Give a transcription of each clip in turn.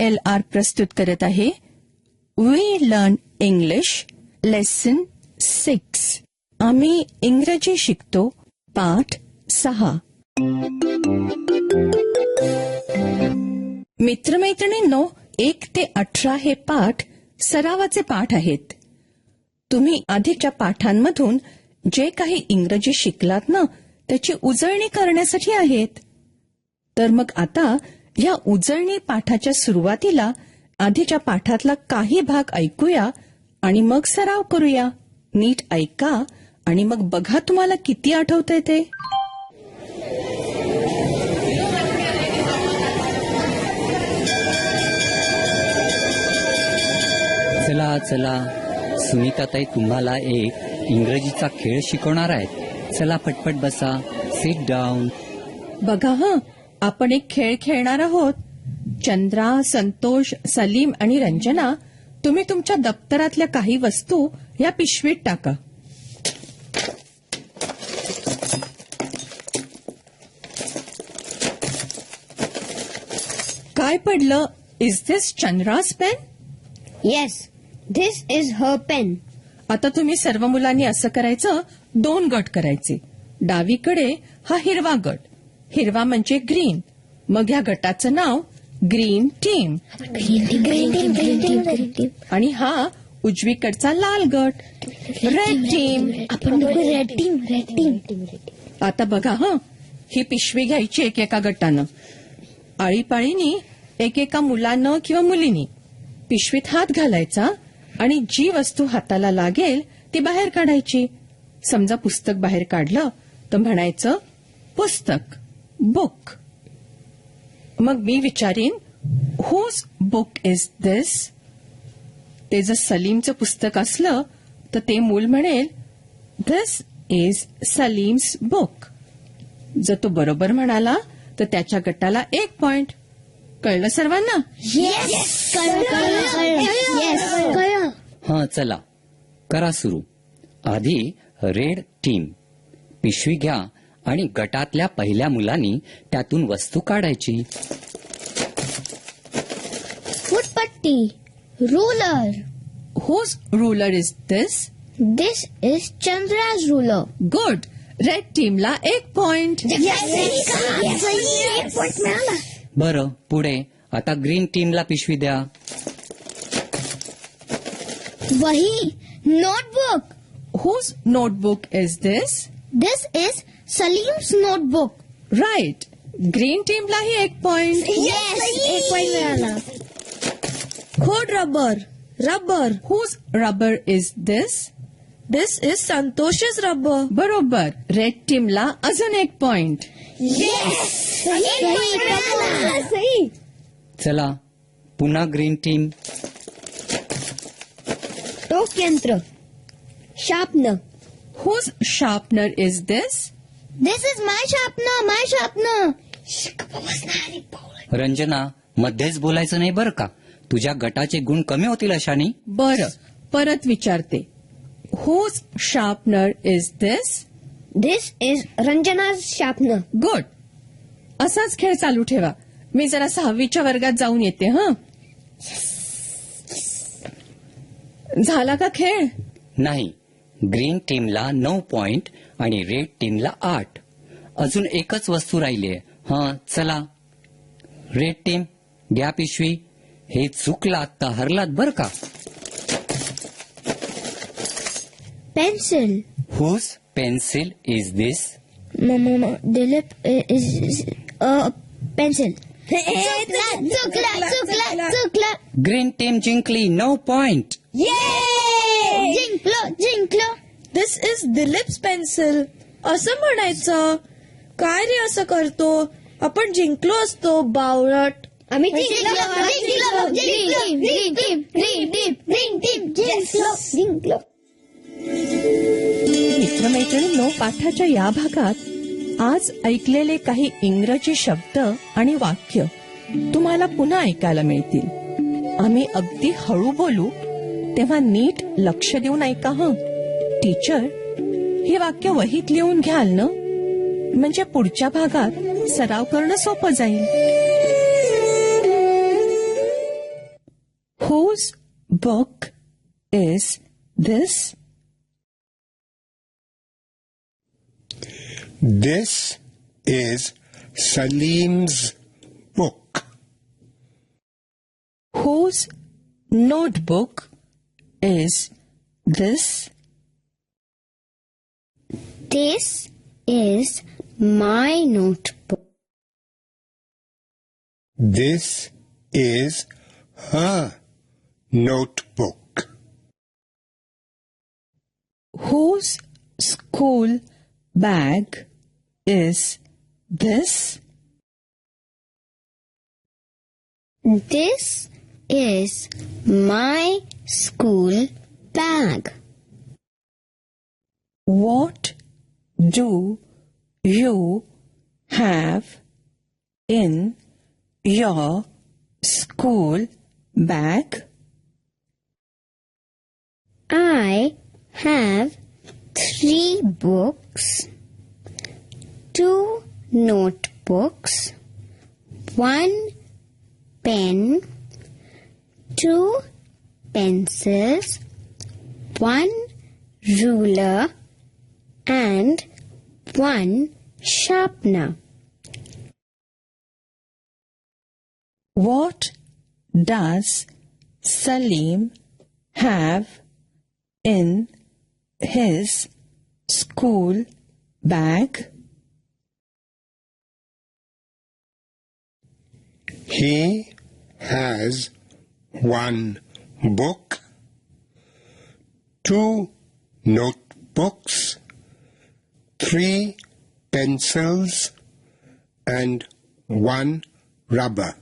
LR प्रस्तुत करत आहे वी लर्न इंग्लिश लेसन 6. आम्ही इंग्रजी शिकतो पाठ 6. मित्रमैत्रिणींनो, 1 ते 18 हे पाठ सरावाचे पाठ आहेत. तुम्ही आधीच्या पाठांमधून जे काही इंग्रजी शिकलात ना, त्याची उजळणी करण्यासाठी आहेत. तर मग आता या उजळणी पाठाच्या सुरुवातीला आधीच्या पाठातला काही भाग ऐकूया आणि मग सराव करूया. नीट ऐका आणि मग बघा तुम्हाला किती आठवतंय ते. चला चला, सुनीताताई तुम्हाला एक इंग्रजीचा खेळ शिकवणार आहेत. चला पटपट बसा, सिट डाऊन. बघा आपण एक खेळ खेळणार आहोत. चंद्रा, संतोष, सलीम आणि रंजना, तुम्ही तुमच्या दप्तरातल्या काही वस्तू या पिशवीत टाका. काय पडलं? Is this Chandra's pen? Yes, this is her pen. आता तुम्ही सर्व मुलांनी असं करायचं, 2 गट करायचे. डावीकडे हा हिरवा गट, हिरवा म्हणजे ग्रीन. मग या गटाचं नाव ग्रीन टीम. आणि हा उजवीकडचा लाल गट, रेड टीम. आपण रेड टीम. आता बघा ही पिशवी घ्यायची एकेका गटानं. आळीपाळीनी एकेका मुलानं किंवा मुलीनी पिशवीत हात घालायचा आणि जी वस्तू हाताला लागेल ती बाहेर काढायची. समजा पुस्तक बाहेर काढलं तर म्हणायचं पुस्तक, बुक. मग मी विचारीन हुज बुक इज दिस? ते जर सलीमचं पुस्तक असलं तर ते मूल म्हणेल दिस इज सलीम्स बुक. जर तो बरोबर म्हणाला तर त्याच्या गटाला 1 पॉइंट. कळलं सर्वांना? हा, चला करा सुरू. आधी रेड टीम. पिशवी घ्या आणि गटातल्या पहिल्या मुलांनी त्यातून वस्तू काढायची. फुटपट्टी, ruler. Whose ruler is this? This is Chandra's ruler. Good. Red टीमला 1 पॉइंट. बरं, पुढे आता ग्रीन टीमला पिशवी द्या. वही, notebook. Whose notebook is this? This is Salim's notebook. Right. Green टीमलाही 1 पॉइंट. एक पॉइंट मिळाला. खोड rubber, rubber. Whose rubber is this? This is Santosh's rubber. बरोबर. रेड टीमला अजून 1 पॉइंट. सही. चला पुन्हा ग्रीन टीम. टोक यंत्र, sharpener. Whose sharpener is this? This is my sharpener. Ranjana, मध्येच बोलायचं नाही बरं का. तुझ्या गटाचे गुण कमी होतील अशाने. बरं, परत विचारते. Whose sharpener is this? This is Ranjana's sharpener. Good. असाच खेळ चालू ठेवा. मी जरा 6वीच्या वर्गात जाऊन येते. झाला का खेळ? नाही, ग्रीन टीमला 9 पॉइंट आणि रेड टीमला 8. अजून एकच वस्तू राहिली आहे. हा, चला रेड टीम घ्या पिशवी. हे चुकलात तर हरलात बर का. Pencil. Whose pencil is this? Dilip is pencil. चुकला. ग्रीन टीम जिंकली. 9 पॉइंट. जिंकलो. दिस इज दिलीप्स पेन्सिल असं म्हणायचं. काय रे असं करतो? आपण जिंकलो असतो बावळट. आम्ही जिंकलो. मित्रमैत्रिणींनो, पाठाच्या या भागात आज ऐकलेले काही इंग्रजी शब्द आणि वाक्य तुम्हाला पुन्हा ऐकायला मिळतील. आम्ही अगदी हळू बोलू, तेव्हा नीट लक्ष देऊन ऐका. टीचर, हे वाक्य वहीत लिहून घ्याल ना? म्हणजे पुढच्या भागात सराव करणं सोपं जाईल. Whose book is this? This is Salim's book. Whose notebook is this? This is my notebook. This is her notebook. Whose school bag is this? This is my school bag. What do you have in your school bag? I have 3 books, 2 notebooks, 1 pen, 2 pencils, 1 ruler, and 1 sharpener. What does Salim have in his school bag? He has 1 book, 2 notebooks, 3 pencils, and 1 rubber.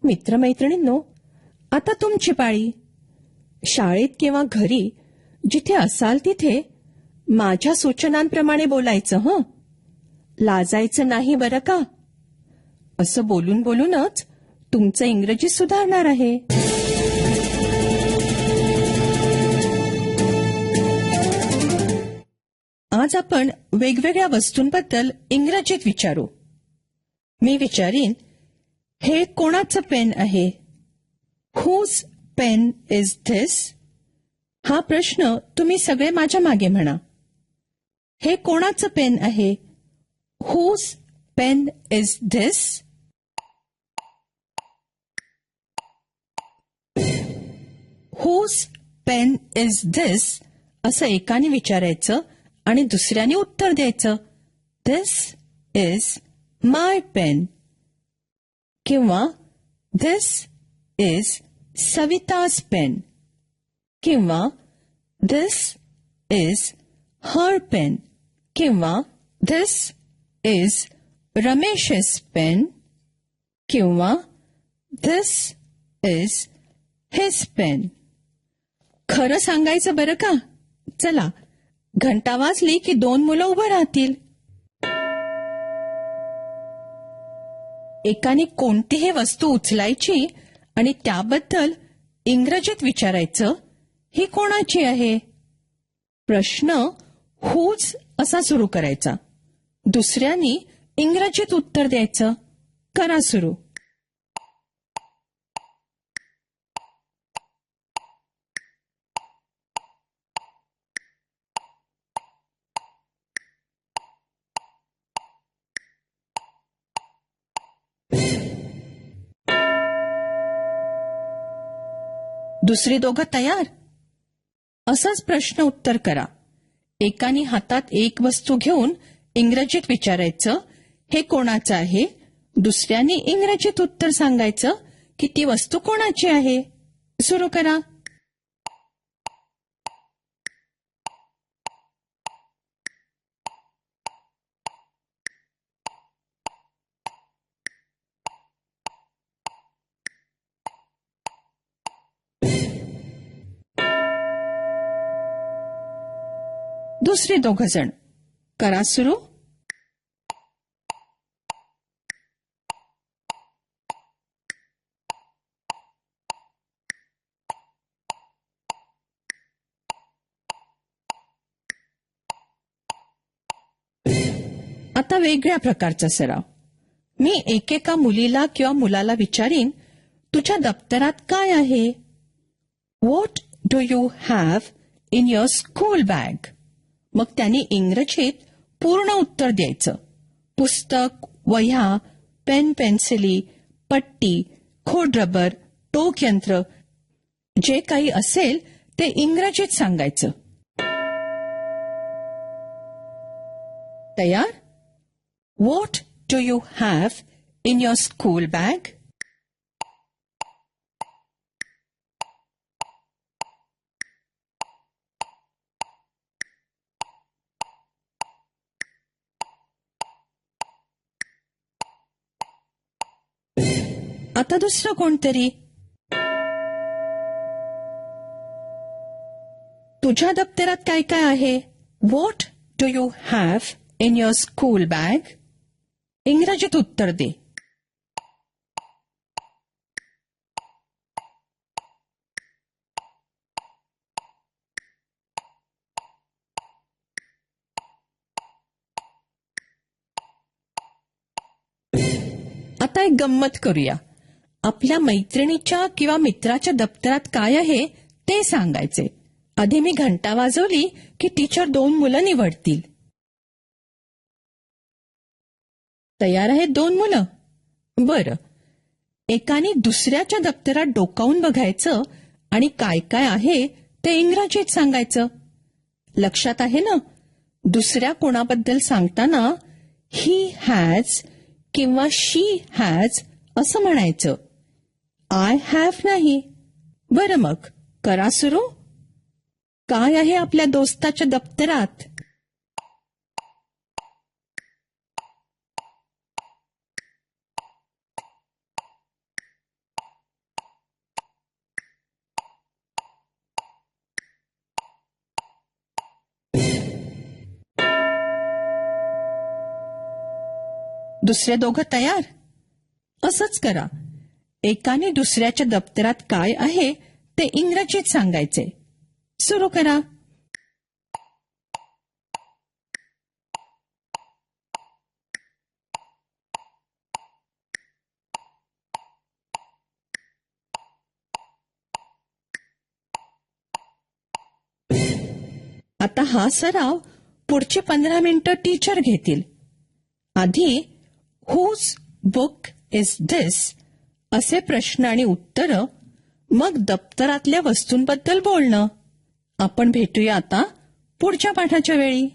मित्रमैत्रिणींनो, आता तुमची पाळी. शाळेत किंवा घरी जिथे असाल तिथे माझ्या सूचनांप्रमाणे बोलायचं हं. लाजायचं नाही बरं का. असं बोलून बोलूनच तुमचं इंग्रजी सुधारणार आहे. आज आपण वेगवेगळ्या वस्तूंबद्दल इंग्रजीत विचारू. मी विचारीन, हे कोणाचं पेन आहे? Whose pen is this? हा प्रश्न तुम्ही सगळे माझ्या मागे म्हणा. हे कोणाचं पेन आहे? Whose pen is this? Whose pen is this असं एकाने विचारायचं आणि दुसऱ्याने उत्तर द्यायचं. This is my pen. किंवा धिस इज सविताज पेन. किंवा धिस इज हर पेन. किंवा धिस इज रमेश's पेन. किंवा धिस इज हिज पेन. खरं सांगायचं बरं का. चला, घंटा वाजली की 2 मुलं उभं राहतील. एकाने कोणतीही वस्तू उचलायची आणि त्याबद्दल इंग्रजीत विचारायचं, ही कोणाची आहे? प्रश्न हुज असा सुरू करायचा. दुसऱ्याने इंग्रजीत उत्तर द्यायचं. करा सुरू. दुसरी दोघं तयार? असंच प्रश्न उत्तर करा. एकाने हातात एक वस्तू घेऊन इंग्रजीत विचारायचं, हे कोणाचं आहे? दुसऱ्याने इंग्रजीत उत्तर सांगायचं की ती वस्तू कोणाची आहे. सुरू करा. दुसरे 2 जण. करा सुरू. आता वेगळ्या प्रकारचा सराव. मी एकेका मुलीला किंवा मुलाला विचारीन, तुझ्या दप्तरात काय आहे? What do you have in your school bag? मग त्यांनी इंग्रजीत पूर्ण उत्तर द्यायचं. पुस्तक, वह्या, पेन पेन्सिली, पट्टी, खोडरबर, टोक यंत्र, जे काही असेल ते इंग्रजीत सांगायचं. तयार? What do you have in your school bag? आता दुसरं कोणतरी. तुझ्या दप्तरात काय काय आहे? What do you have in your school bag? इंग्रजीत उत्तर दे. आता एक गंमत करूया. आपल्या मैत्रिणीच्या किंवा मित्राच्या दप्तरात काय आहे ते सांगायचे. आधी मी घंटा वाजवली की टीचर 2 मुलं निवडतील. तयार आहेत 2 मुलं? बरं. एकाने दुसऱ्याच्या दप्तरात डोकावून बघायचं आणि काय काय आहे ते इंग्रजीत सांगायचं. लक्षात आहे ना? दुसऱ्या कोणाबद्दल सांगताना ही हॅज किंवा शी हॅज असं म्हणायचं. आय हॅव नाही. बरं, मग करा सुरू. काय आहे आपल्या दोस्ताच्या दप्तरात? दुसरे दोघं तयार? असंच करा. एकाने दुसऱ्याच्या दप्तरात काय आहे ते इंग्रजीत सांगायचे. सुरू करा. आता हा सराव पुढची 15 मिनिटं टीचर घेतील. आधी हुज बुक इज धिस असे प्रश्न आणि उत्तरं, मग दप्तरातल्या वस्तूंबद्दल बोलणं. आपण भेटूया आता पुढच्या पाठाच्या वेळी.